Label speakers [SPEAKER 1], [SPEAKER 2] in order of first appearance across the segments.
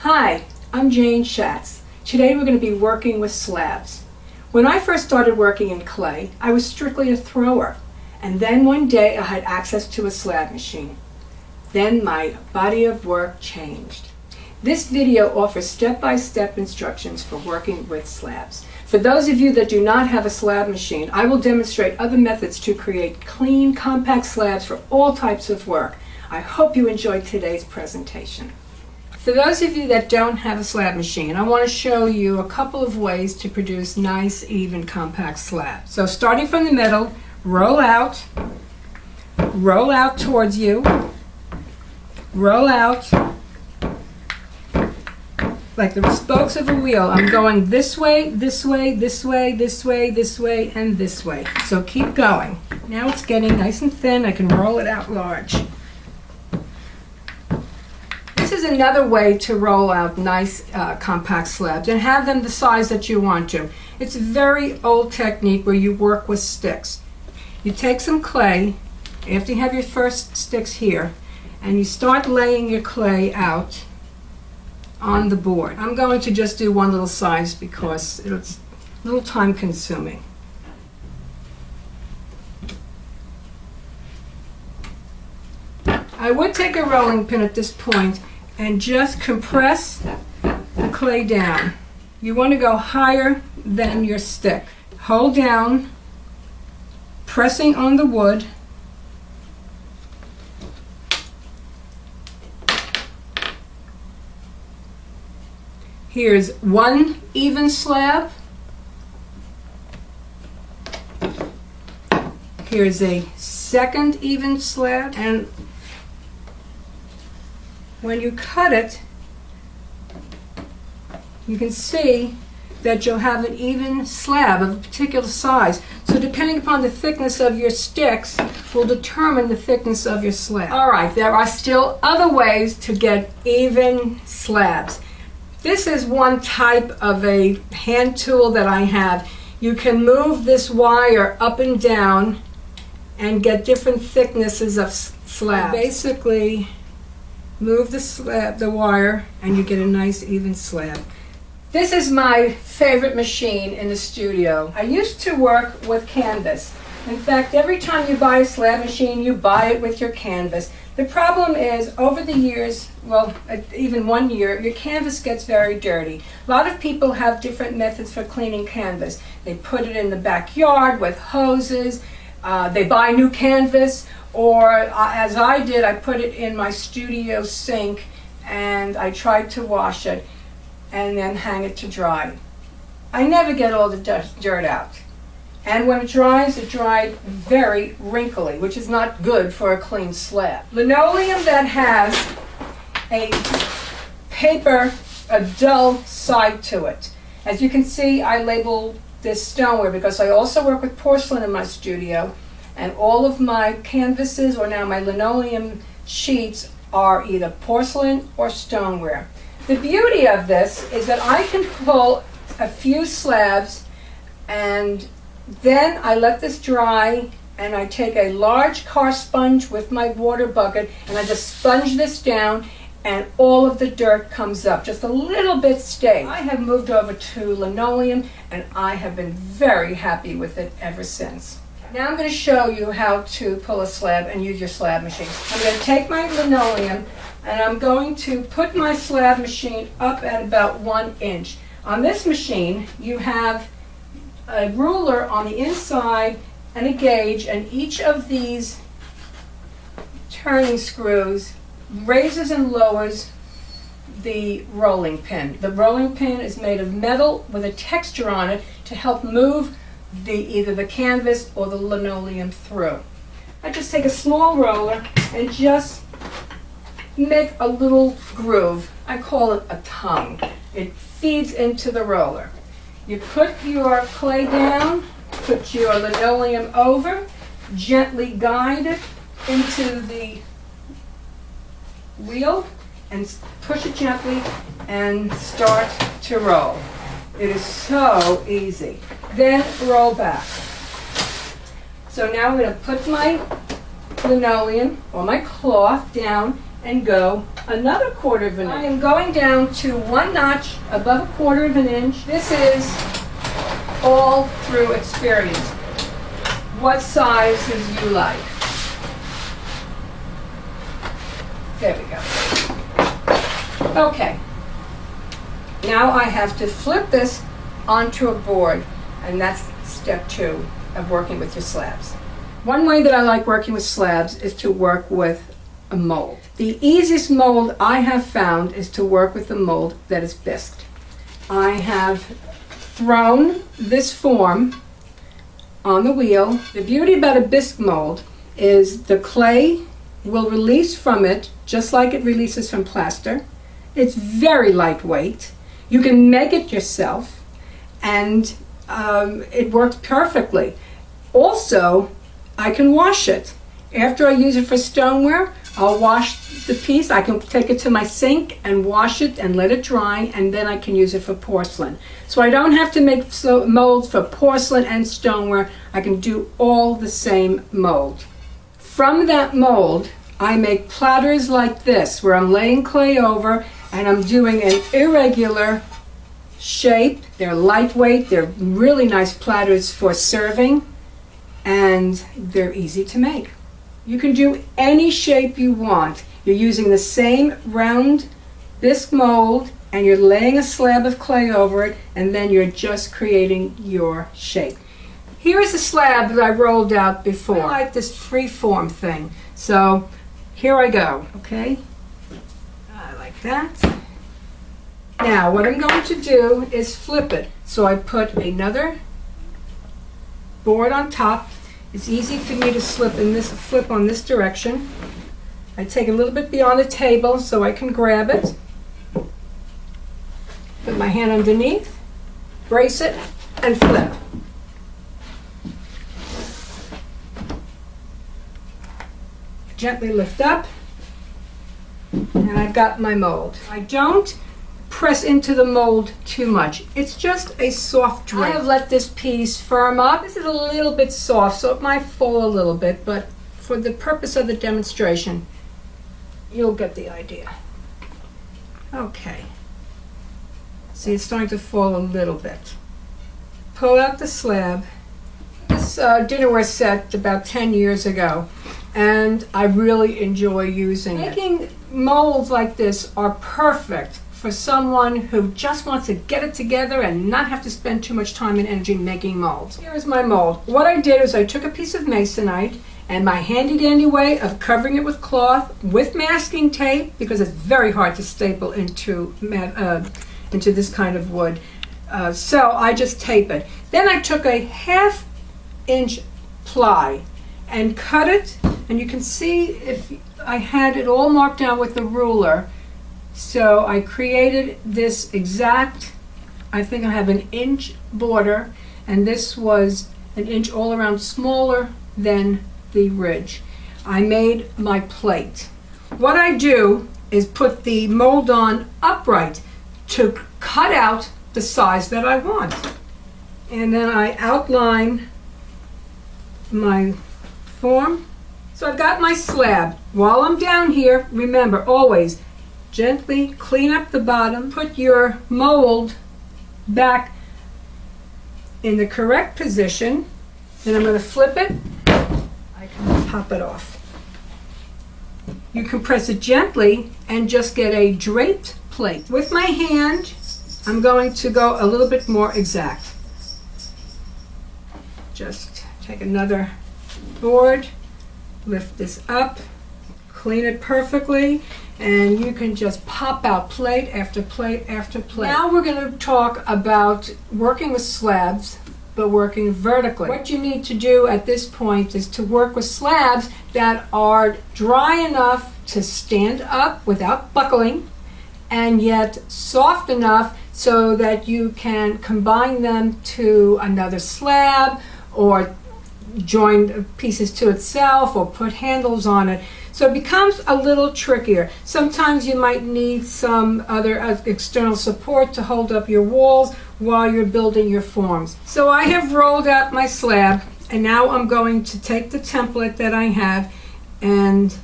[SPEAKER 1] Hi, I'm Jane Schatz. Today we're going to be working with slabs. When I first started working in clay, I was strictly a thrower. And then one day I had access to a slab machine. Then my body of work changed. This video offers step-by-step instructions for working with slabs. For those of you that do not have a slab machine, I will demonstrate other methods to create clean, compact slabs for all types of work. I hope you enjoyed today's presentation. For those of you that don't have a slab machine, I want to show you a couple of ways to produce nice, even, compact slabs. So starting from the middle, roll out towards you, roll out like the spokes of a wheel. I'm going this way, this way, this way, this way, this way, and this way. So keep going. Now it's getting nice and thin. I can roll it out large. This is another way to roll out nice compact slabs and have them the size that you want to. It's a very old technique where you work with sticks. You take some clay, after you have your first sticks here, and you start laying your clay out on the board. I'm going to just do one little size because it's a little time consuming. I would take a rolling pin at this point and just compress the clay down. You want to go higher than your stick. Hold down, pressing on the wood. Here's one even slab. Here's a second even slab. And when you cut it, you can see that you'll have an even slab of a particular size. So depending upon the thickness of your sticks will determine the thickness of your slab. All right, there are still other ways to get even slabs. This is one type of a hand tool that I have. You can move this wire up and down and get different thicknesses of slabs. Basically, move the wire and you get a nice even slab. This is my favorite machine in the studio. I used to work with canvas. In fact, every time you buy a slab machine, you buy it with your canvas. The problem is, over the years, well, even 1 year, your canvas gets very dirty. A lot of people have different methods for cleaning canvas. They put it in the backyard with hoses, they buy new canvas, or as I did, I put it in my studio sink and I tried to wash it and then hang it to dry. I never get all the dirt out. And when it dries, it dried very wrinkly, which is not good for a clean slab. Linoleum that has a paper, a dull side to it. As you can see, I labeled this stoneware because I also work with porcelain in my studio, and all of my canvases, or now my linoleum sheets, are either porcelain or stoneware. The beauty of this is that I can pull a few slabs and then I let this dry, and I take a large car sponge with my water bucket and I just sponge this down and all of the dirt comes up. Just a little bit stays. I have moved over to linoleum and I have been very happy with it ever since. Now I'm going to show you how to pull a slab and use your slab machine. I'm going to take my linoleum and I'm going to put my slab machine up at about 1 inch. On this machine you have a ruler on the inside and a gauge, and each of these turning screws raises and lowers the rolling pin. The rolling pin is made of metal with a texture on it to help move either the canvas or the linoleum through. I just take a small roller and just make a little groove. I call it a tongue. It feeds into the roller. You put your clay down, put your linoleum over, gently guide it into the wheel, and push it gently and start to roll. It is so easy. Then roll back. So now I'm going to put my linoleum or my cloth down and go another 1/4 of an inch. I am going down to 1 notch above a 1/4 of an inch. This is all through experience. What sizes you like. There we go. Okay. Now I have to flip this onto a board, and that's step 2 of working with your slabs. One way that I like working with slabs is to work with a mold. The easiest mold I have found is to work with a mold that is bisqued. I have thrown this form on the wheel. The beauty about a bisque mold is the clay will release from it just like it releases from plaster. It's very lightweight. You can make it yourself, and it works perfectly. Also, I can wash it. After I use it for stoneware, I'll wash the piece. I can take it to my sink and wash it and let it dry, and then I can use it for porcelain. So I don't have to make molds for porcelain and stoneware. I can do all the same mold. From that mold, I make platters like this, where I'm laying clay over and I'm doing an irregular shape. They're lightweight, they're really nice platters for serving, and they're easy to make. You can do any shape you want. You're using the same round bisque mold, and you're laying a slab of clay over it, and then you're just creating your shape. Here is a slab that I rolled out before. I like this free-form thing, so here I go, okay? I like that. Now, what I'm going to do is flip it. So I put another board on top. It's easy for me to flip on this direction. I take a little bit beyond the table so I can grab it. Put my hand underneath, brace it, and flip. Gently lift up, and I've got my mold. I don't press into the mold too much. It's just a soft drape. I have let this piece firm up. This is a little bit soft, so it might fall a little bit, but for the purpose of the demonstration, you'll get the idea. Okay. See, it's starting to fall a little bit. Pull out the slab. This dinnerware set about 10 years ago, and I really enjoy using it. Making molds like this are perfect for someone who just wants to get it together and not have to spend too much time and energy making molds. Here is my mold. What I did is I took a piece of masonite, and my handy dandy way of covering it with cloth with masking tape, because it's very hard to staple into this kind of wood. So I just tape it. Then I took a 1/2 inch ply and cut it, and you can see if I had it all marked down with the ruler. So I created this exact, I think I have an inch border, and this was an inch all around smaller than the ridge. I made my plate. What I do is put the mold on upright to cut out the size that I want. And then I outline my form. So I've got my slab. While I'm down here, remember always, gently clean up the bottom, put your mold back in the correct position. Then I'm going to flip it. I can pop it off. You can press it gently and just get a draped plate. With my hand, I'm going to go a little bit more exact. Just take another board, lift this up, clean it perfectly, and you can just pop out plate after plate after plate. Now we're going to talk about working with slabs, but working vertically. What you need to do at this point is to work with slabs that are dry enough to stand up without buckling, and yet soft enough so that you can combine them to another slab, or join pieces to itself, or put handles on it. So it becomes a little trickier. Sometimes you might need some other external support to hold up your walls while you're building your forms. So I have rolled out my slab, and now I'm going to take the template that I have and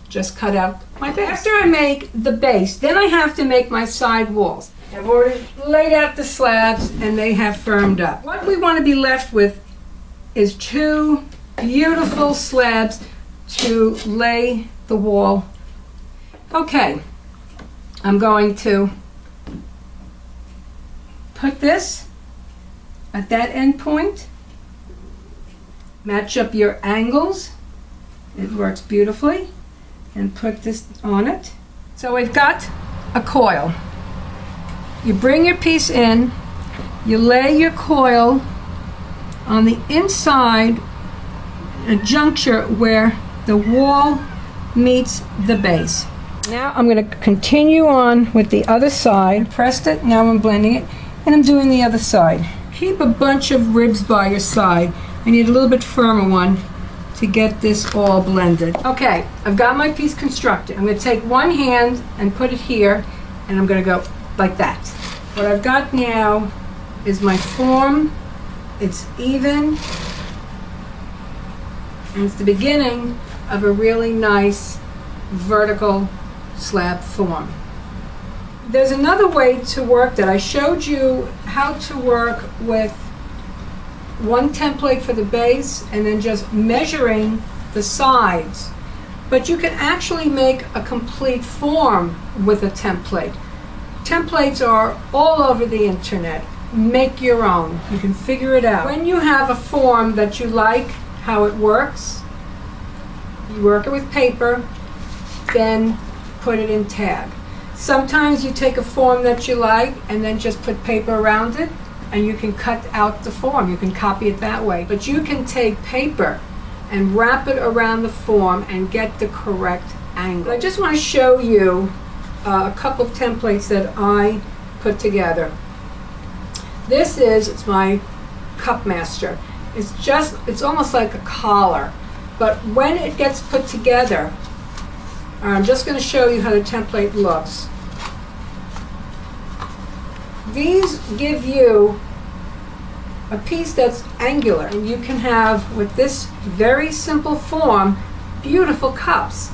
[SPEAKER 1] just cut out After I make the base, then I have to make my side walls. I've already laid out the slabs and they have firmed up. What we want to be left with is 2 beautiful slabs to lay the wall. Okay, I'm going to put this at that end point. Match up your angles. It works beautifully. And put this on it. So we've got a coil. You bring your piece in, you lay your coil on the inside, a juncture where the wall meets the base. Now I'm going to continue on with the other side. Pressed it, now I'm blending it, and I'm doing the other side. Keep a bunch of ribs by your side. I need a little bit firmer one to get this all blended. Okay, I've got my piece constructed. I'm going to take one hand and put it here, and I'm going to go like that. What I've got now is my form. It's even, and it's the beginning of a really nice vertical slab form. There's another way to work that. I showed you how to work with one template for the base and then just measuring the sides. But you can actually make a complete form with a template. Templates are all over the internet. Make your own. You can figure it out. When you have a form that you like how it works, you work it with paper, then put it in tag. Sometimes you take a form that you like and then just put paper around it, and you can cut out the form. You can copy it that way. But you can take paper and wrap it around the form and get the correct angle. I just want to show you a couple of templates that I put together. It's my Cup Master. It's almost like a collar. But when it gets put together, I'm just going to show you how the template looks. These give you a piece that's angular, and you can have, with this very simple form, beautiful cups.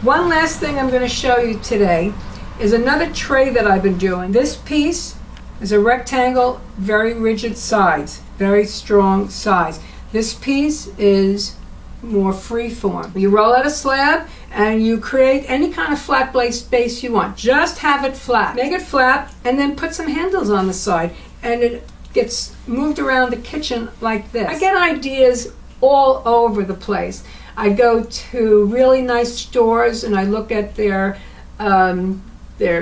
[SPEAKER 1] One last thing I'm going to show you today is another tray that I've been doing. This piece is a rectangle, very rigid sides, very strong sides. This piece is more free form. You roll out a slab and you create any kind of flat base you want. Just have it flat. Make it flat and then put some handles on the side, and it gets moved around the kitchen like this. I get ideas all over the place. I go to really nice stores and I look at their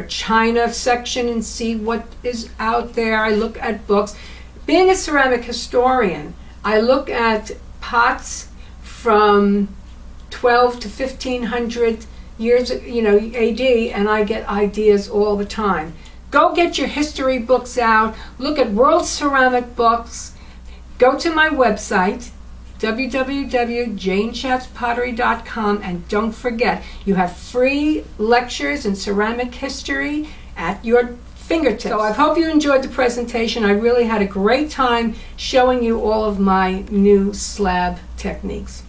[SPEAKER 1] china section and see what is out there. I look at books. Being a ceramic historian, I look at pots from 12 to 1500 years, AD, and I get ideas all the time. Go get your history books out, look at world ceramic books, go to my website, www.janeschatzpottery.com, and don't forget, you have free lectures in ceramic history at your fingertips. So I hope you enjoyed the presentation. I really had a great time showing you all of my new slab techniques.